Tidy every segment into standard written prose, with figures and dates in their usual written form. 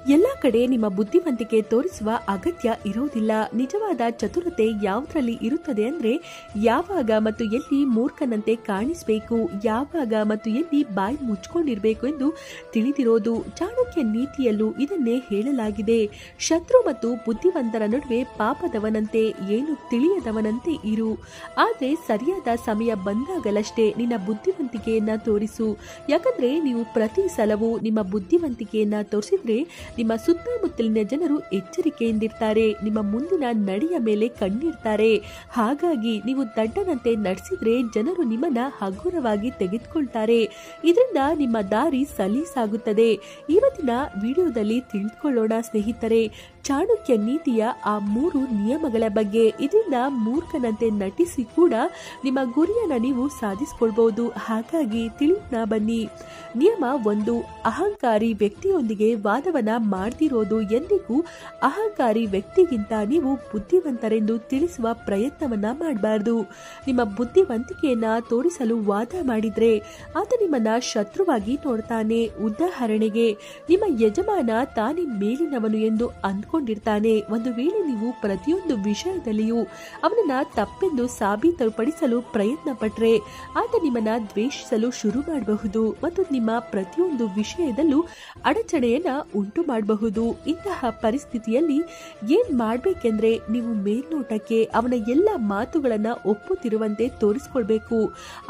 ಎಲ್ಲ ಕಡೆ ನಿಮ್ಮ ಬುದ್ಧಿವಂತಿಕೆ ತೋರಿಸುವ ಅಗತ್ಯ ಇರೋದಿಲ್ಲ. ನಿಜವಾದ ಚತುರತೆ ಯಾವುದರಲ್ಲಿ ಇರುತ್ತದೆ ಅಂದ್ರೆ ಯಾವಾಗ ಮತ್ತು ಎಲ್ಲಿ ಮೂರ್ಖನಂತೆ ಕಾಣಿಸಬೇಕು, ಯಾವಾಗ ಮತ್ತು ಎಲ್ಲಿ ಬಾಯಿ ಮುಚ್ಕೊಂಡಿರಬೇಕು ಎಂದು ತಿಳಿದಿರೋದು. ಚಾಣಕ್ಯ ನೀತಿಯಲ್ಲೂ ಇದನ್ನೇ ಹೇಳಲಾಗಿದೆ. ಶತ್ರು ಮತ್ತು ಬುದ್ಧಿವಂತರ ನಡುವೆ ಪಾಪದವನಂತೆ ಏನು ತಿಳಿಯದವನಂತೆ ಇರು, ಆದ್ರೆ ಸರಿಯಾದ ಸಮಯ ಬಂದಾಗಲಷ್ಟೇ ನಿನ್ನ ಬುದ್ಧಿವಂತಿಕೆಯನ್ನ ತೋರಿಸು. ಯಾಕಂದ್ರೆ ನೀವು ಪ್ರತಿ ಸಲವೂ ನಿಮ್ಮ ಬುದ್ಧಿವಂತಿಕೆಯನ್ನ ತೋರಿಸಿದ್ರೆ ನಿಮ್ಮ ಸುತ್ತಮುತ್ತಲಿನ ಜನರು ಎಚ್ಚರಿಕೆಯಿಂದಿರ್ತಾರೆ, ನಿಮ್ಮ ಮುಂದಿನ ನಡೆಯ ಮೇಲೆ ಕಣ್ಣಿಡ್ತಾರೆ. ಹಾಗಾಗಿ ನೀವು ದಡ್ಡನಂತೆ ನಡೆಸಿದ್ರೆ ಜನರು ನಿಮ್ಮನ್ನ ಹಗುರವಾಗಿ ತೆಗೆದುಕೊಳ್ತಾರೆ. ಇದರಿಂದ ನಿಮ್ಮ ದಾರಿ ಸಲೀಸಾಗುತ್ತದೆ. ಇವತ್ತಿನ ವಿಡಿಯೋದಲ್ಲಿ ತಿಳಿದುಕೊಳ್ಳೋಣ ಸ್ನೇಹಿತರೆ ಚಾಣಕ್ಯ ನೀತಿಯ ಆ 3 ನಿಯಮಗಳ ಬಗ್ಗೆ. ಇದರಿಂದ ಮೂರ್ಖನಂತೆ ನಟಿಸಿ ಕೂಡ ನಿಮ್ಮ ಗುರಿಯನ್ನ ನೀವು ಸಾಧಿಸಿಕೊಳ್ಬಹುದು. ಹಾಗಾಗಿ ತಿಳಿಯೋಣ ಬನ್ನಿ. ನಿಯಮ 1, ಅಹಂಕಾರಿ ವ್ಯಕ್ತಿಯೊಂದಿಗೆ ವಾದವನ್ನ ಮಾಡ್ತಿರೋದು. ಎಂದಿಗೂ ಅಹಂಕಾರಿ ವ್ಯಕ್ತಿಗಿಂತ ನೀವು ಬುದ್ಧಿವಂತರೆಂದು ತಿಳಿಸುವ ಪ್ರಯತ್ನವನ್ನ ಮಾಡಬಾರ್ದು. ನಿಮ್ಮ ಬುದ್ಧಿವಂತಿಕೆಯನ್ನ ತೋರಿಸಲು ವಾದ ಮಾಡಿದ್ರೆ ಆತ ನಿಮ್ಮನ್ನ ಶತ್ರುವಾಗಿ ನೋಡ್ತಾನೆ. ಉದಾಹರಣೆಗೆ ನಿಮ್ಮ ಯಜಮಾನ ತಾನೇ ಮೇಲಿನವನು ಎಂದು ಅಂದ್ಕೊಂಡಿರ್ತಾನೆ. ಒಂದು ವೇಳೆ ನೀವು ಪ್ರತಿಯೊಂದು ವಿಷಯದಲ್ಲಿಯೂ ಅವನನ್ನ ತಪ್ಪೆಂದು ಸಾಬೀತುಪಡಿಸಲು ಪ್ರಯತ್ನ ಪಟ್ರೆ ಆತ ನಿಮ್ಮನ್ನ ದ್ವೇಷಿಸಲು ಶುರು ಮಾಡಬಹುದು ಮತ್ತು ನಿಮ್ಮ ಪ್ರತಿಯೊಂದು ವಿಷಯದಲ್ಲೂ ಅಡಚಣೆಯನ್ನ ಉಂಟು ಮಾಡಬಹುದು. ಇಂತಹ ಪರಿಸ್ಥಿತಿಯಲ್ಲಿ ಏನ್ ಮಾಡ್ಬೇಕೆಂದ್ರೆ ನೀವು ಮೇಲ್ನೋಟಕ್ಕೆ ಅವನ ಎಲ್ಲ ಮಾತುಗಳನ್ನ ಒಪ್ಪುತ್ತಿರುವಂತೆ ತೋರಿಸ್ಕೊಳ್ಬೇಕು.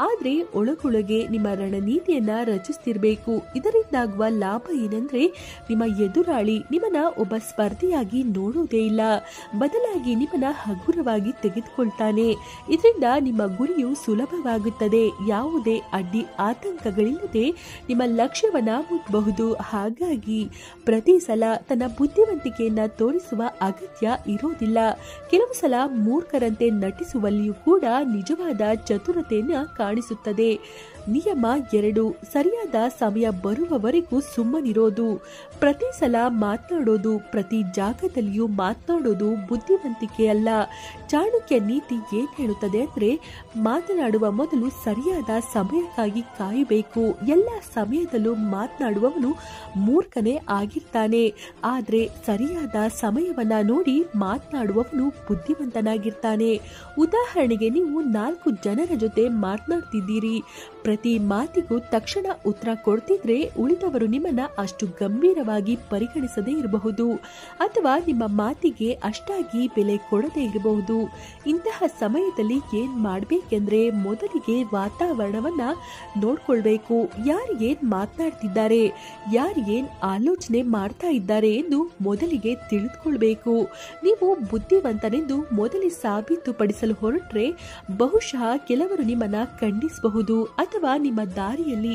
ಆದ್ರೆ ಒಳಗೊಳಗೆ ನಿಮ್ಮ ರಣನೀತಿಯನ್ನ ರಚಿಸ್ತಿರ್ಬೇಕು. ಇದರಿಂದಾಗುವ ಲಾಭ ಏನಂದ್ರೆ ನಿಮ್ಮ ಎದುರಾಳಿ ನಿಮ್ಮನ್ನ ಒಬ್ಬ ಸ್ಪರ್ಧಿಯಾಗಿ ನೋಡೋದೇ ಇಲ್ಲ, ಬದಲಾಗಿ ನಿಮ್ಮನ್ನ ಹಗುರವಾಗಿ ತೆಗೆದುಕೊಳ್ತಾನೆ. ಇದರಿಂದ ನಿಮ್ಮ ಗುರಿಯು ಸುಲಭವಾಗುತ್ತದೆ. ಯಾವುದೇ ಅಡ್ಡಿ ಆತಂಕಗಳಿಲ್ಲದೆ ನಿಮ್ಮ ಲಕ್ಷ್ಯವನ್ನ ಮುಟ್ಟಬಹುದು. ಹಾಗಾಗಿ ಪ್ರತಿ ಸಲ ತನ್ನ ಬುದ್ಧಿವಂತಿಕೆಯನ್ನ ತೋರಿಸುವ ಅಗತ್ಯ ಇರೋದಿಲ್ಲ. ಕೆಲವು ಸಲ ಮೂರ್ಖರಂತೆ ನಟಿಸುವಲ್ಲಿಯೂ ಕೂಡ ನಿಜವಾದ ಚತುರತೆಯನ್ನ ಕಾಣಿಸುತ್ತದೆ. ನಿಯಮ 2, ಸರಿಯಾದ ಸಮಯ ಬರುವವರೆಗೂ ಸುಮ್ಮನಿರೋದು. ಪ್ರತಿ ಸಲ ಮಾತನಾಡೋದು, ಪ್ರತಿ ಜಾಗದಲ್ಲಿಯೂ ಮಾತನಾಡೋದು ಬುದ್ಧಿವಂತಿಕೆ ಅಲ್ಲ. ಚಾಣಕ್ಯ ನೀತಿ ಏನ್ ಹೇಳುತ್ತದೆ ಅಂದ್ರೆ ಮಾತನಾಡುವ ಮೊದಲು ಸರಿಯಾದ ಸಮಯಕ್ಕಾಗಿ ಕಾಯಬೇಕು. ಎಲ್ಲ ಸಮಯದಲ್ಲೂ ಮಾತನಾಡುವವನು ಮೂರ್ಖನೇ ಆಗಿರ್ತಾನೆ. ಆದ್ರೆ ಸರಿಯಾದ ಸಮಯವನ್ನ ನೋಡಿ ಮಾತನಾಡುವವನು ಬುದ್ಧಿವಂತನಾಗಿರ್ತಾನೆ. ಉದಾಹರಣೆಗೆ ನೀವು 4 ಜನರ ಜೊತೆ ಮಾತನಾಡ್ತಿದ್ದೀರಿ. ಪ್ರತಿ ಮಾತಿಗೂ ತಕ್ಷಣ ಉತ್ತರ ಕೊಡ್ತಿದ್ರೆ ಉಳಿದವರು ನಿಮ್ಮನ್ನ ಅಷ್ಟು ಗಂಭೀರವಾಗಿ ಪರಿಗಣಿಸದೇ ಇರಬಹುದು ಅಥವಾ ನಿಮ್ಮ ಮಾತಿಗೆ ಅಷ್ಟಾಗಿ ಬೆಲೆ ಕೊಡದೇ ಇರಬಹುದು. ಇಂತಹ ಸಮಯದಲ್ಲಿ ಏನ್ ಮಾಡ್ಬೇಕೆಂದ್ರೆ ಮೊದಲಿಗೆ ವಾತಾವರಣವನ್ನ ನೋಡ್ಕೊಳ್ಬೇಕು. ಯಾರು ಏನ್ ಮಾತನಾಡ್ತಿದ್ದಾರೆ, ಯಾರು ಏನ್ ಆಲೋಚನೆ ಮಾಡ್ತಾ ಇದ್ದಾರೆ ಎಂದು ಮೊದಲಿಗೆ ತಿಳಿದುಕೊಳ್ಬೇಕು. ನೀವು ಬುದ್ಧಿವಂತನೆಂದು ಮೊದಲೇ ಸಾಬೀತುಪಡಿಸಲು ಹೊರಟ್ರೆ ಬಹುಶಃ ಕೆಲವರು ನಿಮ್ಮನ್ನ ಖಂಡಿಸಬಹುದು ಅಥವಾ ನಿಮ್ಮ ದಾರಿಯಲ್ಲಿ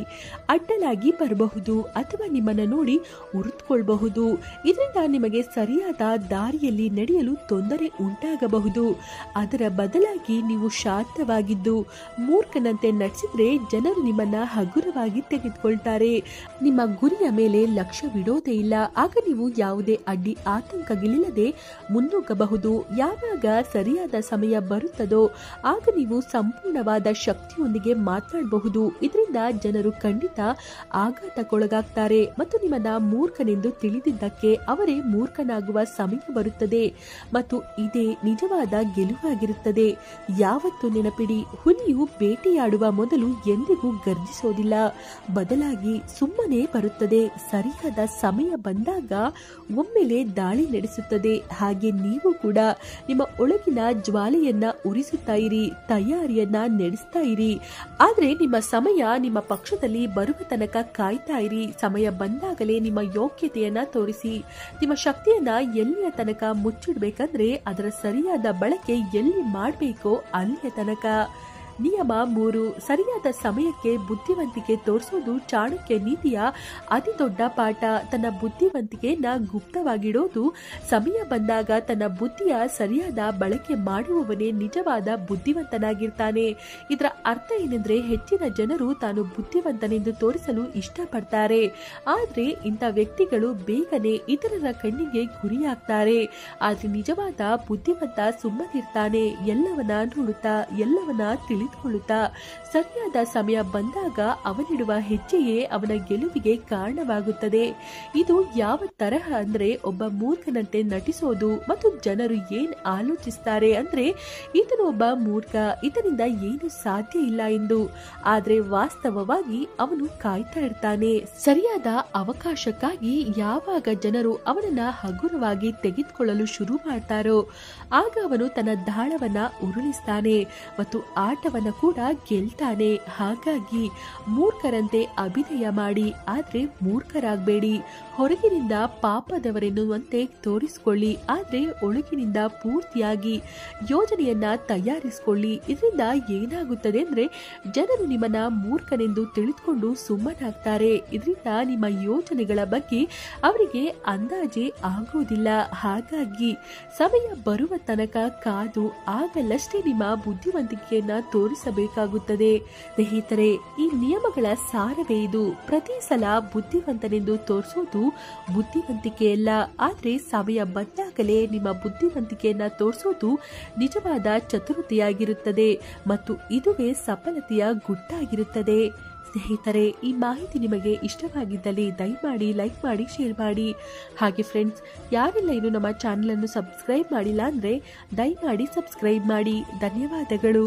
ಅಡ್ಡಲಾಗಿ ಬರಬಹುದು ಅಥವಾ ನಿಮ್ಮನ್ನ ನೋಡಿ ಉರಿದುಕೊಳ್ಳಬಹುದು. ಇದರಿಂದ ನಿಮಗೆ ಸರಿಯಾದ ದಾರಿಯಲ್ಲಿ ನಡೆಯಲು ತೊಂದರೆ ಉಂಟಾಗಬಹುದು. ಅದರ ಬದಲಾಗಿ ನೀವು ಶಾಂತವಾಗಿದ್ದು ಮೂರ್ಖನಂತೆ ನಡೆಸಿದ್ರೆ ಜನರು ನಿಮ್ಮನ್ನ ಹಗುರವಾಗಿ ತೆಗೆದುಕೊಳ್ತಾರೆ. ನಿಮ್ಮ ಗುರಿಯ ಮೇಲೆ ಲಕ್ಷ್ಯವಿಡೋದೇ ಇಲ್ಲ. ಆಗ ನೀವು ಯಾವುದೇ ಅಡ್ಡಿ ಆತಂಕಗಳಿಲ್ಲದೆ ಮುನ್ನುಗ್ಗಬಹುದು. ಯಾವಾಗ ಸರಿಯಾದ ಸಮಯ ಬರುತ್ತದೋ ಆಗ ನೀವು ಸಂಪೂರ್ಣವಾದ ಶಕ್ತಿಯೊಂದಿಗೆ ಮಾತನಾಡಬಹುದು. ಇದರಿಂದ ಜನರು ಖಂಡಿತ ಆಘಾತಕ್ಕೊಳಗಾಗ್ತಾರೆ ಮತ್ತು ನಿಮ್ಮನ್ನ ಮೂರ್ಖನೆಂದು ತಿಳಿದಿದ್ದಕ್ಕೆ ಅವರೇ ಮೂರ್ಖನಾಗುವ ಸಮಯ ಬರುತ್ತದೆ ಮತ್ತು ಇದೇ ನಿಜವಾದ ಗೆಲುವಾಗಿರುತ್ತದೆ. ಯಾವತ್ತೂ ನೆನಪಿಡಿ, ಹುಲಿಯು ಬೇಟೆಯಾಡುವ ಮೊದಲು ಎಂದಿಗೂ ಗರ್ಜಿಸೋದಿಲ್ಲ, ಬದಲಾಗಿ ಸುಮ್ಮನೆ ಬರುತ್ತದೆ. ಸರಿಯಾದ ಸಮಯ ಬಂದಾಗ ಒಮ್ಮೆಲೆ ದಾಳಿ ನಡೆಸುತ್ತದೆ. ಹಾಗೆ ನೀವು ಕೂಡ ನಿಮ್ಮ ಒಳಗಿನ ಜ್ವಾಲೆಯನ್ನ ಉರಿಸುತ್ತಾ ಇರಿ, ತಯಾರಿಯನ್ನ ನಡೆಸ್ತಾ ಇರಿ. ಆದ್ರೆ ನಿಮ್ಮ ಸಮಯ ನಿಮ್ಮ ಪಕ್ಷದಲ್ಲಿ ಬರುವ ತನಕ ಕಾಯ್ತಾ ಇರಿ. ಸಮಯ ಬಂದಾಗಲೇ ನಿಮ್ಮ ಯೋಗ್ಯತೆಯನ್ನ ತೋರಿಸಿ. ನಿಮ್ಮ ಶಕ್ತಿಯನ್ನ ಎಲ್ಲಿಯ ತನಕ ಮುಚ್ಚಿಡ್ಬೇಕಂದ್ರೆ ಅದರ ಸರಿಯಾದ ಬಳಕೆ ಎಲ್ಲಿ ಮಾಡಬೇಕೋ ಅಲ್ಲಿಯ ತನಕ. ನಿಯಮ 3, ಸರಿಯಾದ ಸಮಯಕ್ಕೆ ಬುದ್ಧಿವಂತಿಕೆ ತೋರಿಸೋದು ಚಾಣಕ್ಯ ನೀತಿಯ ಅತಿ ದೊಡ್ಡ ಪಾಠ. ತನ್ನ ಬುದ್ಧಿವಂತಿಕೆಯನ್ನ ಗುಪ್ತವಾಗಿಡೋದು. ಸಮಯ ಬಂದಾಗ ತನ್ನ ಬುದ್ಧಿಯ ಸರಿಯಾದ ಬಳಕೆ ಮಾಡುವವನೇ ನಿಜವಾದ ಬುದ್ಧಿವಂತನಾಗಿರ್ತಾನೆ. ಇದರ ಅರ್ಥ ಏನೆಂದ್ರೆ ಹೆಚ್ಚಿನ ಜನರು ತಾನು ಬುದ್ಧಿವಂತನೆಂದು ತೋರಿಸಲು ಇಷ್ಟಪಡ್ತಾರೆ. ಆದ್ರೆ ಇಂಥ ವ್ಯಕ್ತಿಗಳು ಬೇಗನೆ ಇತರರ ಕಣ್ಣಿಗೆ ಗುರಿಯಾಗ್ತಾರೆ. ಆದ್ರೆ ನಿಜವಾದ ಬುದ್ಧಿವಂತ ಸುಮ್ಮನಿರ್ತಾನೆ, ಎಲ್ಲವನ್ನ ನೋಡುತ್ತಾ ಎಲ್ಲವನ್ನ ತಿಳಿದುಕೊಳ್ಳುತ್ತಾ ಸರಿಯಾದ ಸಮಯ ಬಂದಾಗ ಅವನಿಡುವ ಹೆಜ್ಜೆಯೇ ಅವನ ಗೆಲುವಿಗೆ ಕಾರಣವಾಗುತ್ತದೆ. ಇದು ಯಾವ ತರಹ ಅಂದ್ರೆ ಒಬ್ಬ ಮೂರ್ಖನಂತೆ ನಟಿಸೋದು ಮತ್ತು ಜನರು ಏನ್ ಆಲೋಚಿಸ್ತಾರೆ ಅಂದ್ರೆ ಈತನು ಒಬ್ಬ ಮೂರ್ಖ, ಇದರಿಂದ ಏನು ಸಾಧ್ಯ ಇಲ್ಲ ಎಂದು. ಆದ್ರೆ ವಾಸ್ತವವಾಗಿ ಅವನು ಕಾಯ್ತಾ ಇರ್ತಾನೆ ಸರಿಯಾದ ಅವಕಾಶಕ್ಕಾಗಿ. ಯಾವಾಗ ಜನರು ಅವನನ್ನ ಹಗುರವಾಗಿ ತೆಗೆದುಕೊಳ್ಳಲು ಶುರು ಮಾಡ್ತಾರೋ ಆಗ ಅವನು ತನ್ನ ದಾಳವನ್ನ ಉರುಳಿಸ್ತಾನೆ ಮತ್ತು ಆಟವನ್ನ ಕೂಡ ಗೆಲ್ತಾನೆ. ಹಾಗಾಗಿ ಮೂರ್ಖರಂತೆ ಅಭಿನಯ ಮಾಡಿ, ಆದ್ರೆ ಮೂರ್ಖರಾಗಬೇಡಿ. ಹೊರಗಿನಿಂದ ಪಾಪದವರೆನ್ನುವಂತೆ ತೋರಿಸಿಕೊಳ್ಳಿ, ಆದ್ರೆ ಒಳಗಿನಿಂದ ಪೂರ್ತಿಯಾಗಿ ಯೋಜನೆಯನ್ನ ತಯಾರಿಸಿಕೊಳ್ಳಿ. ಇದರಿಂದ ಏನಾಗುತ್ತದೆ ಅಂದ್ರೆ ಜನರು ನಿಮ್ಮನ್ನ ಮೂರ್ಖನೆಂದು ತಿಳಿದುಕೊಂಡು ಸುಮ್ಮನಾಗ್ತಾರೆ. ಇದರಿಂದ ನಿಮ್ಮ ಯೋಜನೆಗಳ ಬಗ್ಗೆ ಅವರಿಗೆ ಅಂದಾಜೆ ಆಗೋದಿಲ್ಲ. ಹಾಗಾಗಿ ಸಮಯ ಬರುವ ತನಕ ಕಾದು ಆಗಲಷ್ಟೇ ನಿಮ್ಮ ಬುದ್ಧಿವಂತಿಕೆಯನ್ನ ತೋರಿಸಬೇಕಾಗುತ್ತದೆ. ಸ್ನೇಹಿತರೆ, ಈ ನಿಯಮಗಳ ಸಾರವೇ ಇದು. ಪ್ರತಿ ಸಲ ಬುದ್ಧಿವಂತನೆಂದು ತೋರಿಸೋದು ಬುದ್ಧಿವಂತಿಕೆಯಲ್ಲ, ಆದ್ರೆ ಸಮಯ ಬಂದಾಗಲೇ ನಿಮ್ಮ ಬುದ್ಧಿವಂತಿಕೆಯನ್ನ ತೋರಿಸೋದು ನಿಜವಾದ ಚತುರತೆಯಾಗಿರುತ್ತದೆ ಮತ್ತು ಇದುವೇ ಸಫಲತೆಯ ಗುಟ್ಟಾಗಿರುತ್ತದೆ. ಸ್ನೇಹಿತರೆ, ಈ ಮಾಹಿತಿ ನಿಮಗೆ ಇಷ್ಟವಾಗಿದ್ದಲ್ಲಿ ದಯಮಾಡಿ ಲೈಕ್ ಮಾಡಿ, ಶೇರ್ ಮಾಡಿ. ಹಾಗೆ ಫ್ರೆಂಡ್ಸ್, ಯಾರೆಲ್ಲ ಇನ್ನು ನಮ್ಮ ಚಾನೆಲ್ ಅನ್ನು ಸಬ್ಸ್ಕ್ರೈಬ್ ಮಾಡಿಲ್ಲ ಅಂದ್ರೆ ದಯಮಾಡಿ ಸಬ್ಸ್ಕ್ರೈಬ್ ಮಾಡಿ. ಧನ್ಯವಾದಗಳು.